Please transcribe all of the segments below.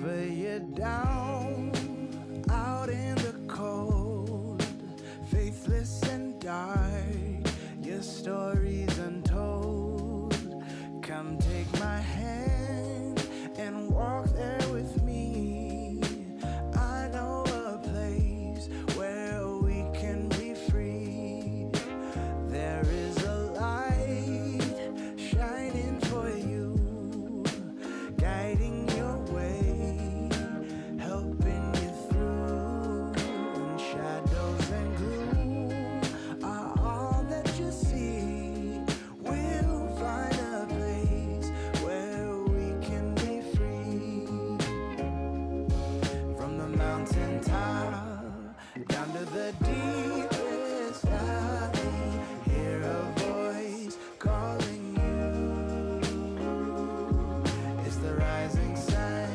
Whenever you're down, out in the cold, faithless and dark, your story's untold. Come take my hand and walk there with me. I know a place where we can be free. There is a light shining for you, guiding your way, helping you through. When shadows and gloom are all that you see, we'll find a place where we can be free. From the mountain top down to the deepest valley, hear a voice calling you. It's the rising sun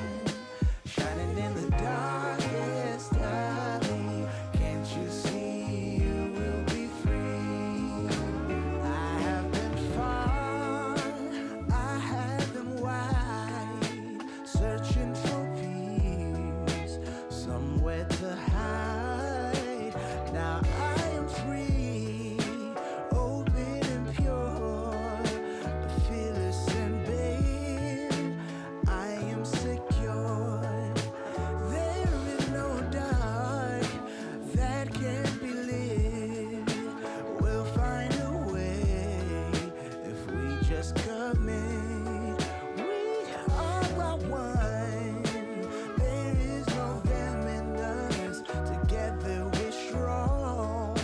shining in the darkest alley. Can't you see you will be free? I have been far, I have been wide, searching for peace, somewhere to hide. Now I am free, open and pure, fearless and babe. I am secure. There is no dark that can't be lit. We'll find a way if we just commit. We are one. There is no them and us. Together we're strong.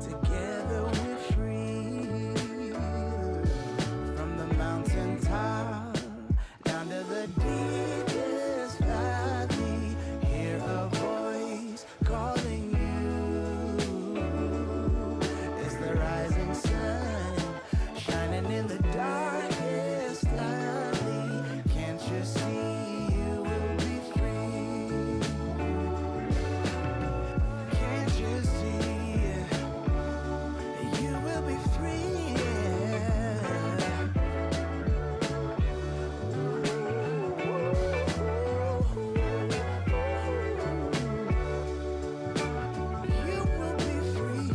Together we're free. From the mountain top down to the deepest valley, hear a voice calling you. It's the rising sun shining in the darkest alley. Can't you see you will be free? Can't you see you will be free? You will be free.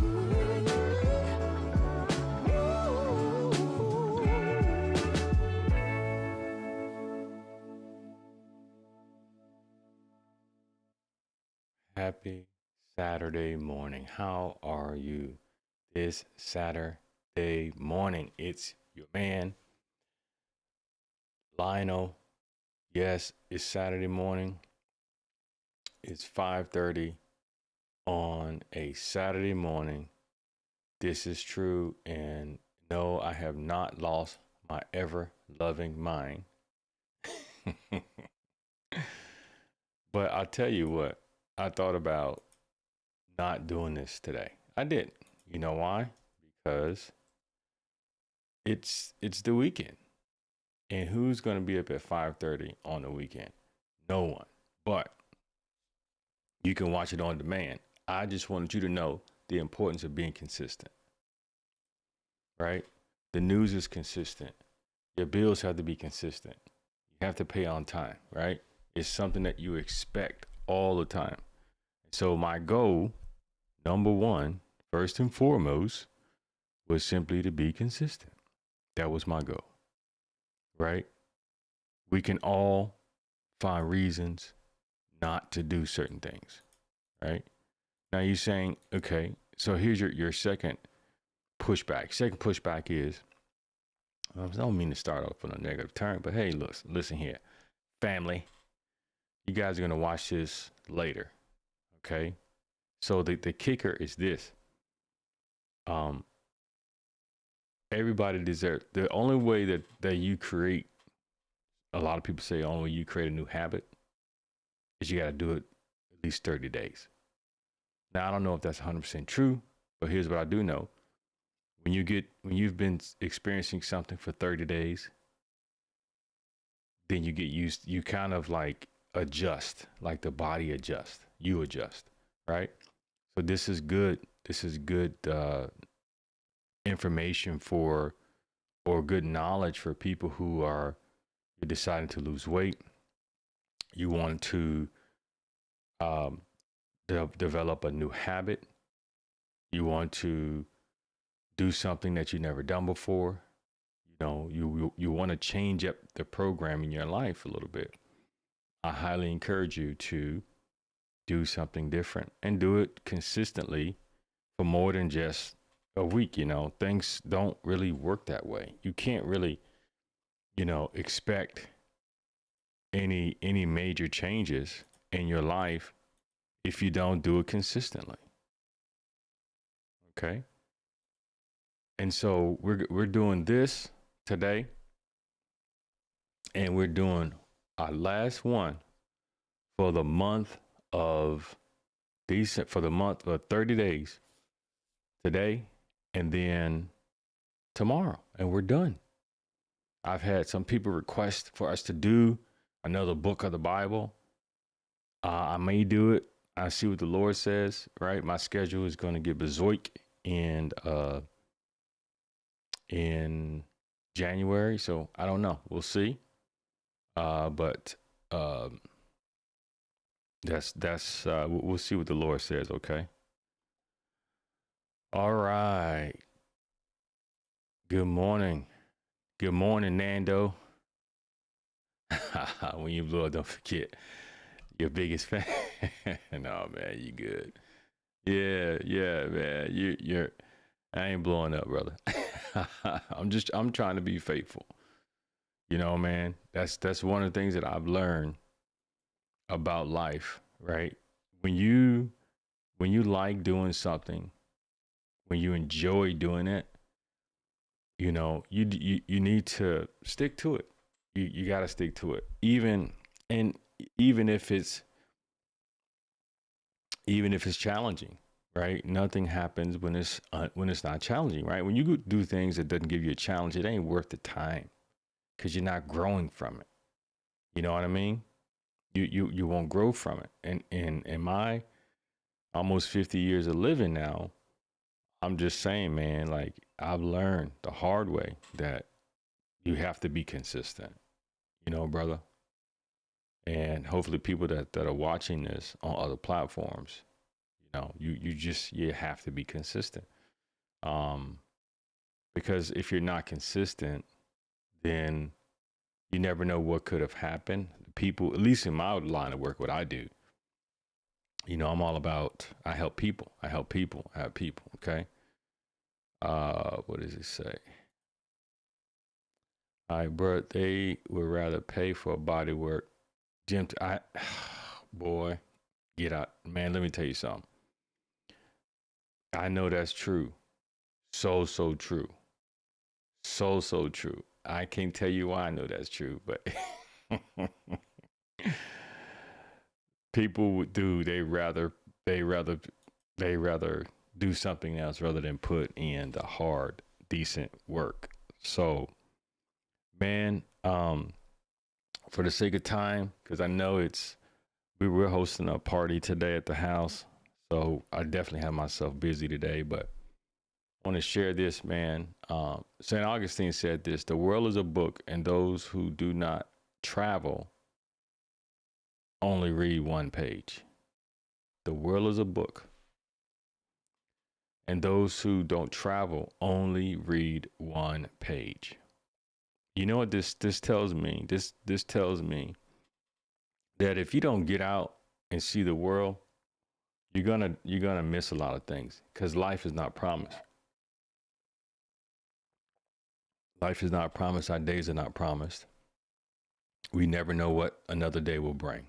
Happy Saturday morning. How are you this Saturday morning? It's your man, Lionel. Yes, it's Saturday morning. It's 5:30 on a Saturday morning. This is true, and no, I have not lost my ever-loving mind. But I'll tell you what, I thought about not doing this today. I did. You know why? Because it's the weekend. And who's going to be up at 5:30 on the weekend? No one. But you can watch it on demand. I just wanted you to know the importance of being consistent. Right? The news is consistent. Your bills have to be consistent. You have to pay on time, right? It's something that you expect all the time. So my goal, number one, first and foremost, was simply to be consistent. That was my goal, right? We can all find reasons not to do certain things, right? Now you're saying, okay, so here's your second pushback. Second pushback is, I don't mean to start off on a negative turn, but hey, listen here, family, you guys are going to watch this later. Okay. So the kicker is this. Everybody deserves, the only way that you create, a lot of people say the only way you create a new habit is you got to do it at least 30 days. Now, I don't know if that's 100% true, but here's what I do know. When you've been experiencing something for 30 days, then you get used, you kind of like adjust, like the body adjusts, you adjust, right? So this is good. This is good information for, or good knowledge for people who are deciding to lose weight, You want to um, develop a new habit. You want to do something that you never done before. You want to change up the program in your life a little bit. I highly encourage you to do something different and do it consistently for more than just a week. Things don't really work that way. You can't really, expect any major changes in your life if you don't do it consistently. Okay? And so we're doing this today, and we're doing our last one for the month of for the month of 30 days today, and then tomorrow, and we're done. I've had some people request for us to do another book of the Bible. I may do it. I see what the Lord says, right? My schedule is going to get berserk in January, so I don't know. We'll see. But that's we'll see what the Lord says. Okay. All right. Good morning. Good morning, Nando. When you blow up, don't forget your biggest fan. No, man, you good. Yeah, man. You're. I ain't blowing up, brother. I'm trying to be faithful. Man. That's one of the things that I've learned about life, right? When you like doing something, when you enjoy doing it, you need to stick to it. You got to stick to it, even if it's challenging, right? Nothing happens when it's not challenging, right? When you do things that doesn't give you a challenge, it ain't worth the time because you're not growing from it. You know what I mean? You won't grow from it. And in my almost 50 years of living now, I'm just saying, man, like I've learned the hard way that you have to be consistent, brother. And hopefully people that are watching this on other platforms, you have to be consistent. Um, because if you're not consistent, then you never know what could have happened. People, at least in my line of work, what I do, I'm all about, I help people. I help people. Okay. What does it say? All right, bro, they would rather pay for body work. Jim, boy, get out. Man, let me tell you something. I know that's true. So true. So true. I can't tell you why I know that's true, but people would do, they rather do something else rather than put in the hard, decent work. So, man, for the sake of time, because I know we were hosting a party today at the house, so I definitely have myself busy today, but I want to share this, man. St. Augustine said this: the world is a book, and those who do not travel only read one page. The world is a book, and those who don't travel only read one page. You know what this tells me? This tells me that if you don't get out and see the world, you're gonna miss a lot of things because life is not promised. Life is not promised. Our days are not promised. We never know what another day will bring.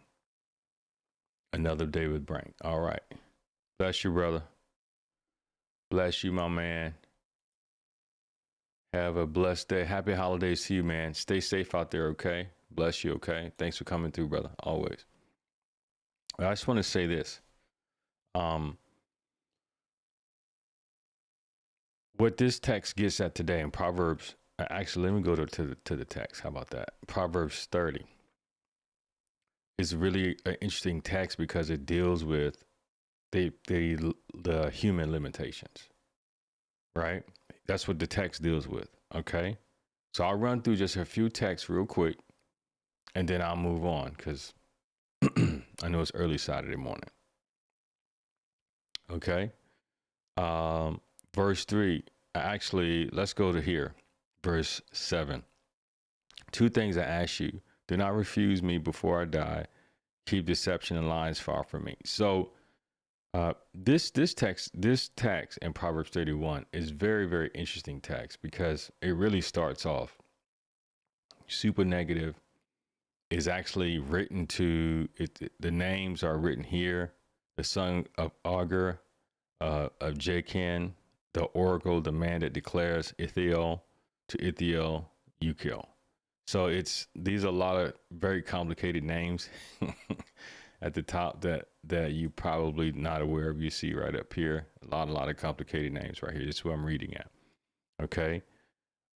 Another day would bring. All right. Bless you, brother. Bless you, my man. Have a blessed day. Happy holidays to you, man. Stay safe out there, okay? Bless you, okay? Thanks for coming through, brother. Always. I just want to say this. What this text gets at today in Proverbs, actually, let me go to the text. How about that? Proverbs 30 is really an interesting text because it deals with the human limitations, right? That's what the text deals with, okay? So I'll run through just a few texts real quick, and then I'll move on because I know it's early Saturday morning. Okay. Verse 3. Actually, let's go to here. Verse 7. Two things I ask you. Do not refuse me before I die. Keep deception and lies far from me. So this text in Proverbs 31 is very, very interesting text because it really starts off super negative. Is actually written to it. The names are written here. The son of Agur, of Jachin, the oracle, the man that declares Ithiel to Ithiel, Ukiel. So these are a lot of very complicated names at the top that you probably not aware of. You see right up here, a lot of complicated names right here. This is what I'm reading at. Okay.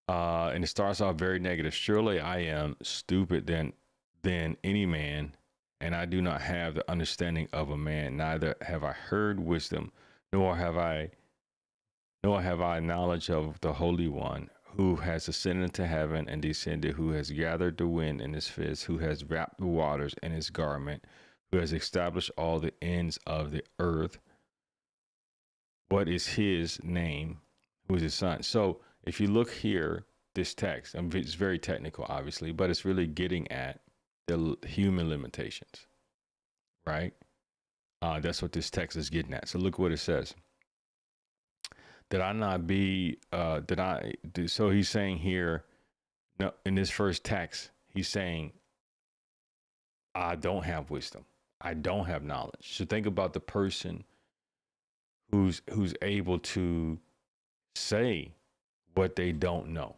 And it starts off very negative. Surely I am stupid than any man, and I do not have the understanding of a man. Neither have I heard wisdom, nor have I knowledge of the Holy One, who has ascended into heaven and descended, who has gathered the wind in his fist, who has wrapped the waters in his garment, who has established all the ends of the earth. What is his name? Who is his son? So if you look here, this text, it's very technical, obviously, but it's really getting at the human limitations, right? That's what this text is getting at. So look what it says. That I not be, so he's saying here, no, in this first text, he's saying, I don't have wisdom. I don't have knowledge. So think about the person who's able to say what they don't know.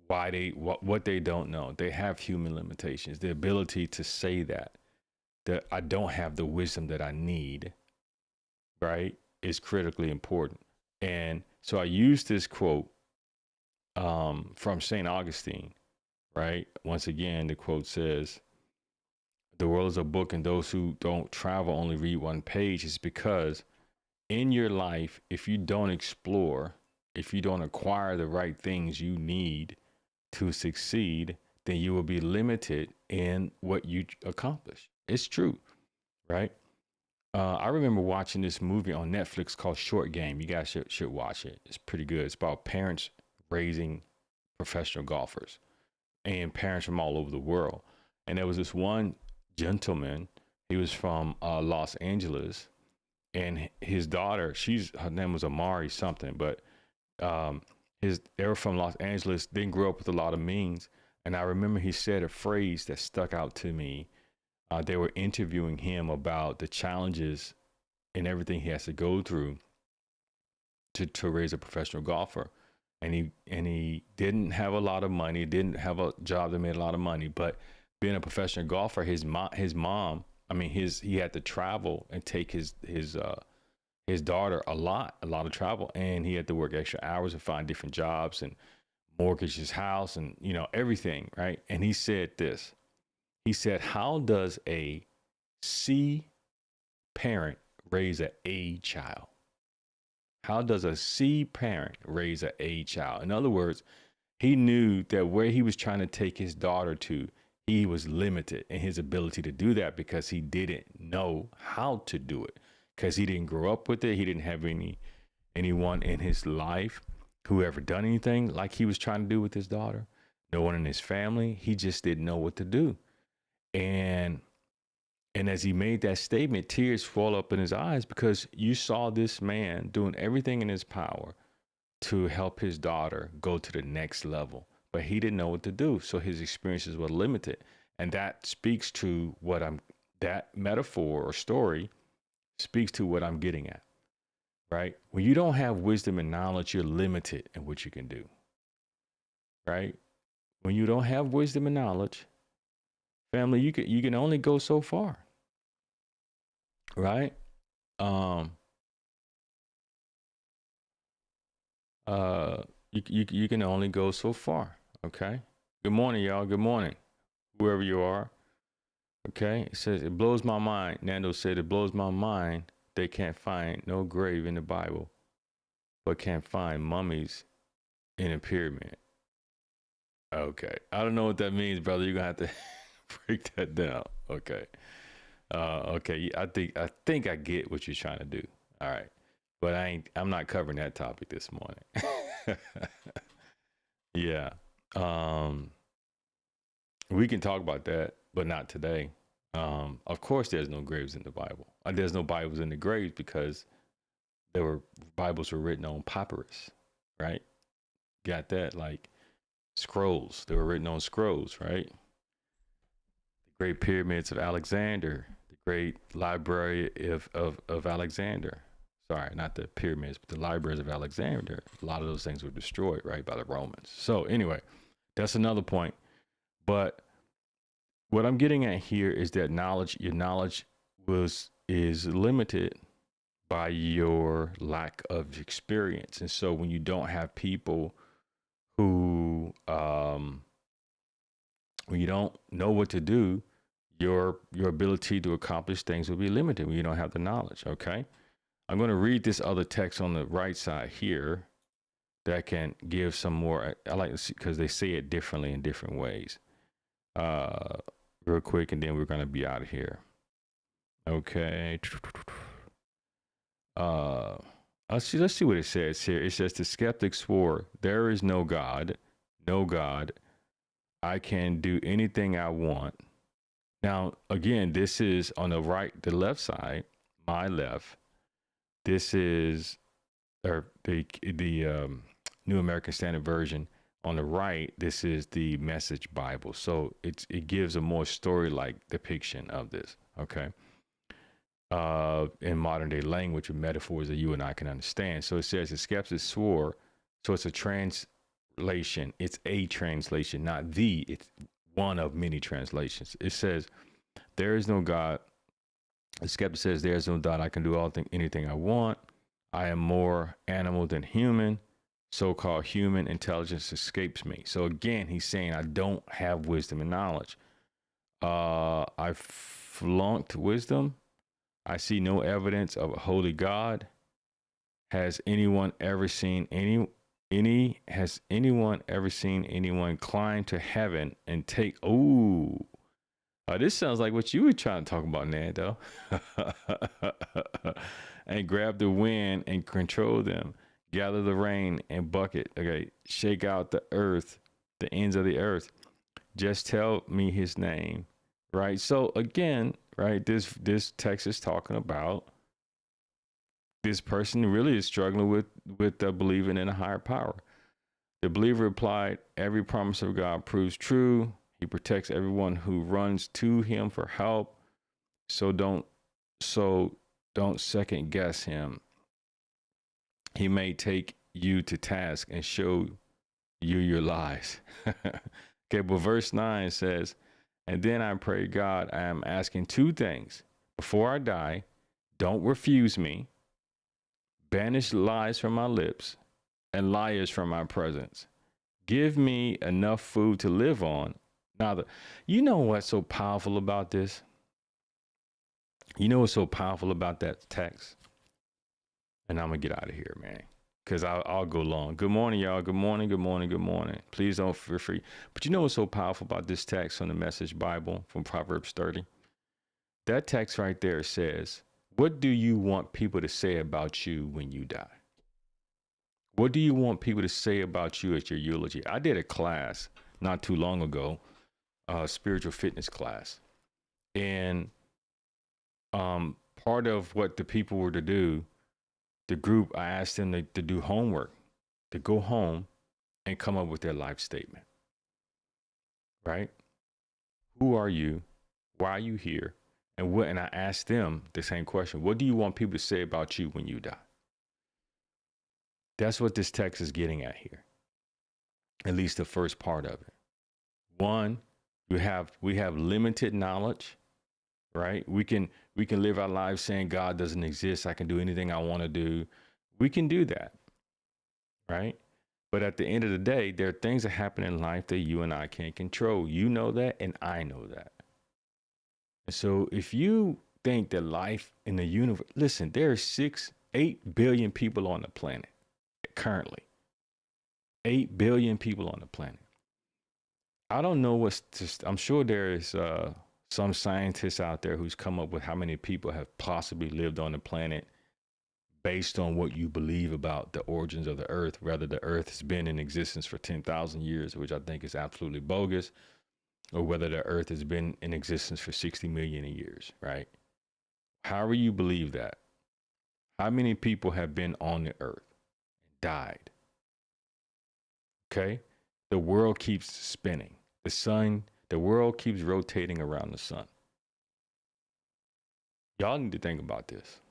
What they don't know. They have human limitations. The ability to say that I don't have the wisdom that I need, right, is critically important. And so I use this quote from St. Augustine, right? Once again, the quote says, the world is a book, and those who don't travel only read one page. Is because in your life, if you don't explore, if you don't acquire the right things you need to succeed, then you will be limited in what you accomplish. It's true, right? I remember watching this movie on Netflix called Short Game. You guys should watch it. It's pretty good. It's about parents raising professional golfers and parents from all over the world. And there was this one gentleman. He was from Los Angeles, and his daughter, her name was Amari something, but they were from Los Angeles, didn't grow up with a lot of means. And I remember he said a phrase that stuck out to me. They were interviewing him about the challenges and everything he has to go through to raise a professional golfer. And he didn't have a lot of money, didn't have a job that made a lot of money, but being a professional golfer, his mom, he had to travel and take his daughter a lot of travel, and he had to work extra hours and find different jobs and mortgage his house and, everything. Right. And he said this, he said, how does a C parent raise an A child? How does a C parent raise an A child? In other words, he knew that where he was trying to take his daughter to, he was limited in his ability to do that because he didn't know how to do it, because he didn't grow up with it. He didn't have anyone in his life who ever done anything like he was trying to do with his daughter. No one in his family. He just didn't know what to do. And as he made that statement, tears swelled up in his eyes, because you saw this man doing everything in his power to help his daughter go to the next level, but he didn't know what to do. So his experiences were limited. And that speaks to that metaphor or story speaks to what I'm getting at, right? When you don't have wisdom and knowledge, you're limited in what you can do, right? When you don't have wisdom and knowledge, family, you can only go so far, right? You can only go so far. Okay. Good morning, y'all. Good morning, whoever you are. Okay. It says, it blows my mind. Nando said, it blows my mind. They can't find no grave in the Bible, but can't find mummies in a pyramid. Okay. I don't know what that means, brother. You're going to have to break that down. Okay. Okay. I think I get what you're trying to do. All right. But I'm not covering that topic this morning. Yeah. Um, we can talk about that, but not today. Of course, there's no graves in the Bible. There's no Bibles in the graves because there were Bibles were written on papyrus, right? Got that? Like scrolls. They were written on scrolls, right? The great pyramids of Alexander, the great library of Alexander. Sorry, not the pyramids, but the libraries of Alexander. A lot of those things were destroyed, right, by the Romans. So anyway, that's another point. But what I'm getting at here is that your knowledge is limited by your lack of experience. And so when you don't have people who when you don't know what to do, your ability to accomplish things will be limited when you don't have the knowledge. Okay. I'm going to read this other text on the right side here that can give some more. I like to see because they say it differently in different ways. Real quick, and then we're going to be out of here. Okay. Let's see what it says here. It says the skeptic swore, "There is no God, no God. I can do anything I want." Now, again, this is on the left side, my left. This is or the New American Standard Version. On the right, this is the Message Bible. So it gives a more story-like depiction of this. Okay. In modern day language with metaphors that you and I can understand. So it says the skeptic swore. So it's a translation. It's a translation, not the. It's one of many translations. It says, "There is no God." The skeptic says, "There is no God. I can do anything I want. I am more animal than human. So-called human intelligence escapes me." So again, he's saying, I don't have wisdom and knowledge. I flunked wisdom. I see no evidence of a holy God. Has anyone ever seen has anyone ever seen anyone climb to heaven and take this sounds like what you were trying to talk about, Nando. And grab the wind and control them. Gather the rain and bucket. Okay. Shake out the earth, the ends of the earth. Just tell me his name. Right. So again, right, this text is talking about this person really is struggling with believing in a higher power. The believer replied, "Every promise of God proves true. He protects everyone who runs to him for help. So don't second guess him. He may take you to task and show you your lies." Okay, but verse 9 says, "And then I pray, God, I am asking two things. Before I die, don't refuse me. Banish lies from my lips and liars from my presence. Give me enough food to live on." Now, you know what's so powerful about this? You know what's so powerful about that text? And I'm going to get out of here, man, because I'll go long. Good morning, y'all. Good morning, good morning, good morning. Please don't feel free. But you know what's so powerful about this text from the Message Bible from Proverbs 30? That text right there says, what do you want people to say about you when you die? What do you want people to say about you at your eulogy? I did a class not too long ago, a spiritual fitness class. And part of what the people were to do, the group, I asked them to do homework, to go home and come up with their life statement, right? Who are you? Why are you here? And I asked them the same question. What do you want people to say about you when you die? That's what this text is getting at here. At least the first part of it. One, we have limited knowledge, right? We can live our lives saying God doesn't exist. I can do anything I want to do. We can do that, right? But at the end of the day, there are things that happen in life that you and I can't control. You know that, and I know that. And so if you think that life in the universe, listen, there are 8 billion people on the planet currently. 8 billion people on the planet. I don't know I'm sure there is some scientists out there who's come up with how many people have possibly lived on the planet based on what you believe about the origins of the earth, whether the earth has been in existence for 10,000 years, which I think is absolutely bogus, or whether the earth has been in existence for 60 million years, right? However you believe that, how many people have been on the earth and died? Okay? The world keeps spinning. The world keeps rotating around the sun. Y'all need to think about this.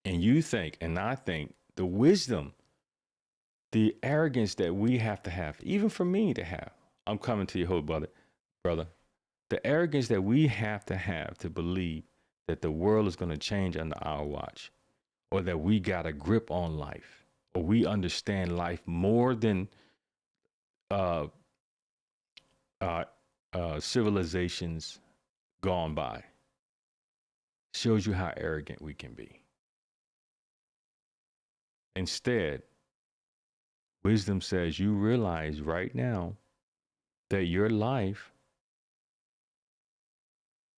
And you think, and I think, the wisdom, the arrogance that we have to have, even for me to have. I'm coming to you, whole brother. The arrogance that we have to believe that the world is going to change under our watch, or that we got a grip on life, or we understand life more than civilizations gone by, shows you how arrogant we can be. Instead, wisdom says you realize right now that your life,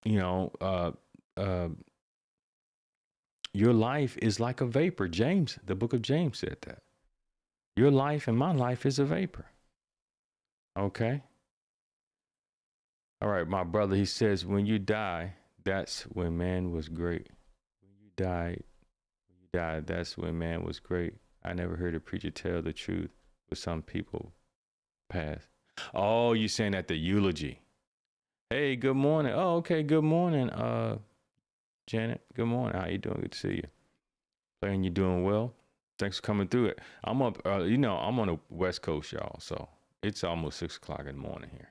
your life is like a vapor. James, the book of James said that. Your life and my life is a vapor. Okay? All right, my brother, he says, when you die, that's when man was great. When you died, that's when man was great. I never heard a preacher tell the truth, but some people pass. Oh, you saying at the eulogy. Hey, good morning. Oh, okay, good morning, Janet. Good morning. How you doing? Good to see you. Playing, you doing well? Thanks for coming through it. I'm up, I'm on the West Coast, y'all, so it's almost 6 o'clock in the morning here.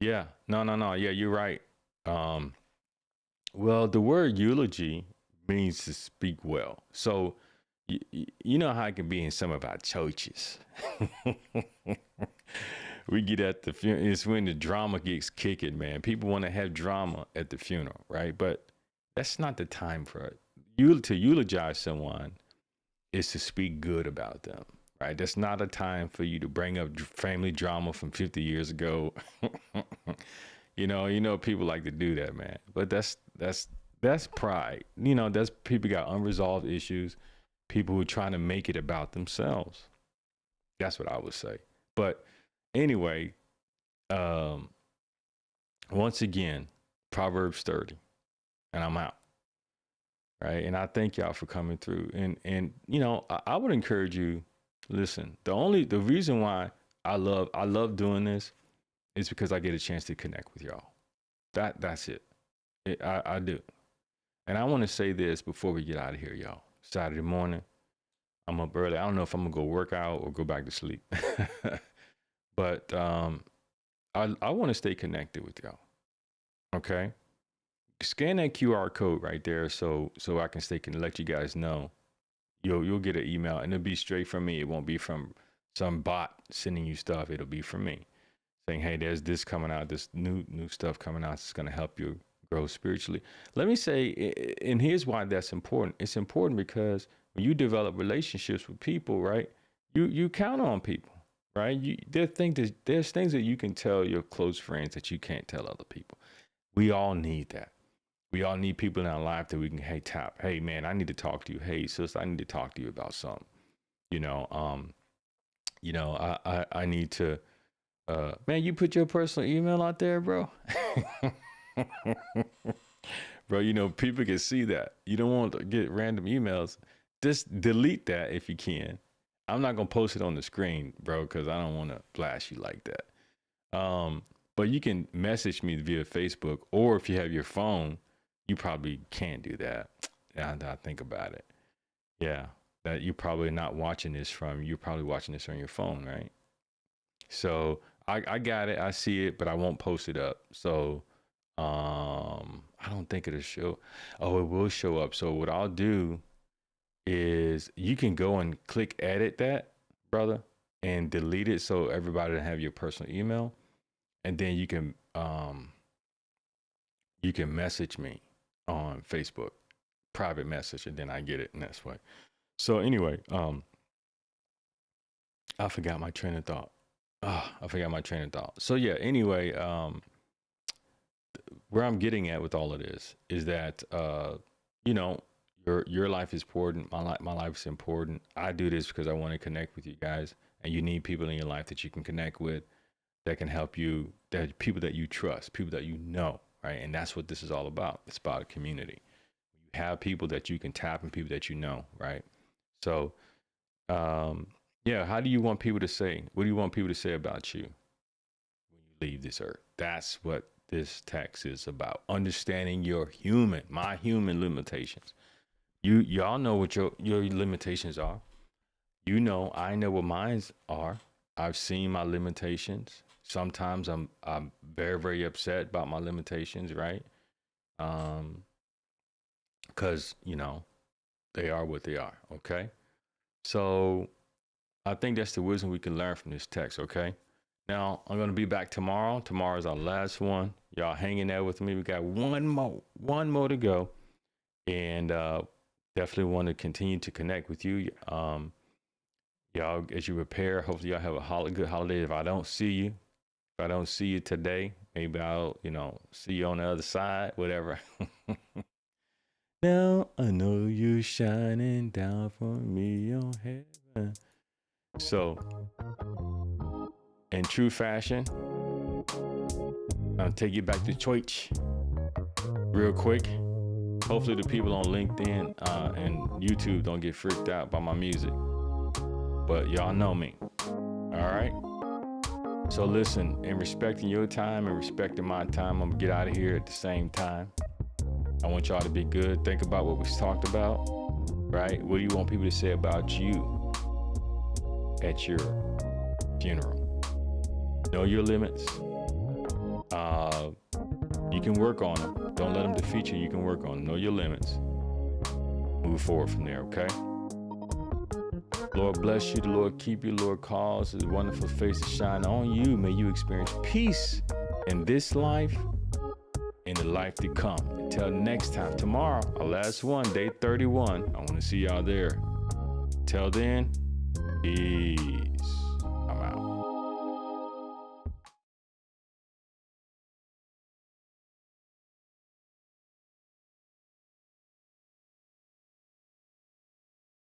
Yeah, no. Yeah, you're right. Well, the word eulogy means to speak well. So, you know how it can be in some of our churches. We get at the funeral. It's when the drama gets kicking, man. People want to have drama at the funeral, right? But that's not the time for it. To eulogize someone is to speak good about them, right? That's not a time for you to bring up family drama from 50 years ago. you know, people like to do that, man. But that's pride. That's people got unresolved issues. People who are trying to make it about themselves. That's what I would say. But anyway, once again, Proverbs 30, and I'm out. Right. And I thank y'all for coming through. And I would encourage you, listen, the reason why I love doing this is because I get a chance to connect with y'all. That's it. I do. And I want to say this before we get out of here, y'all. Saturday morning, I'm up early. I don't know if I'm gonna go work out or go back to sleep. But I want to stay connected with y'all. Okay. Scan that QR code right there so I can let you guys know. You'll get an email, and it'll be straight from me. It won't be from some bot sending you stuff. It'll be from me saying, hey, there's this coming out, this new stuff coming out. It's going to help you grow spiritually. Let me say, and here's why that's important. It's important because when you develop relationships with people, right, you count on people, right? There's things that you can tell your close friends that you can't tell other people. We all need that. We all need people in our life that we can, hey man, I need to talk to you. Hey sister, I need to talk to you about something. I need to, man, you put your personal email out there, bro. Bro, people can see that. You don't want to get random emails. Just delete that if you can. I'm not going to post it on the screen, bro, because I don't want to blast you like that. But you can message me via Facebook, or if you have your phone, you probably can't do that. And I think about it. Yeah, that you're probably not watching this from. You're probably watching this on your phone, right? So I got it. I see it, but I won't post it up. So I don't think it'll show. Oh, it will show up. So what I'll do is you can go and click edit that, brother, and delete it so everybody will have your personal email, and then you can message me on Facebook, private message, and then I get it in that way. So anyway, I forgot my train of thought. So yeah, anyway, where I'm getting at with all of this is that, you know, your life is important. My life is important. I do this because I want to connect with you guys, and you need people in your life that you can connect with, that can help you, that people that you trust, people that you know, right? And that's what this is all about. It's about a community. You have people that you can tap and people that you know, right? So, yeah, how do you want people to say? What do you want people to say about you when you leave this earth? That's what this text is about. Understanding my human limitations. Y'all know what your limitations are. You know, I know what mine are. I've seen my limitations. Sometimes I'm very, very upset about my limitations, right? Because, you know, they are what they are, okay? So I think that's the wisdom we can learn from this text, okay? Now, I'm going to be back tomorrow. Tomorrow's our last one. Y'all hanging there with me. We got one more to go. And definitely want to continue to connect with you. Y'all, as you prepare, hopefully y'all have a good holiday. If I don't see you today, maybe I'll, see you on the other side, whatever. Now I know you're shining down from me on heaven. So, in true fashion, I'll take you back to church real quick. Hopefully the people on LinkedIn and YouTube don't get freaked out by my music. But y'all know me. All right? So listen, in respecting your time and respecting my time, I'm gonna get out of here at the same time. I want y'all to be good. Think about what we talked about, right? What do you want people to say about you at your funeral? Know your limits. You can work on them. Don't let them defeat you. You can work on them. Know your limits. Move forward from there, okay? Lord bless you. The Lord keep you. Lord cause His wonderful face to shine on you. May you experience peace in this life, in the life to come. Until next time. Tomorrow, our last one, day 31. I want to see y'all there. Till then, peace.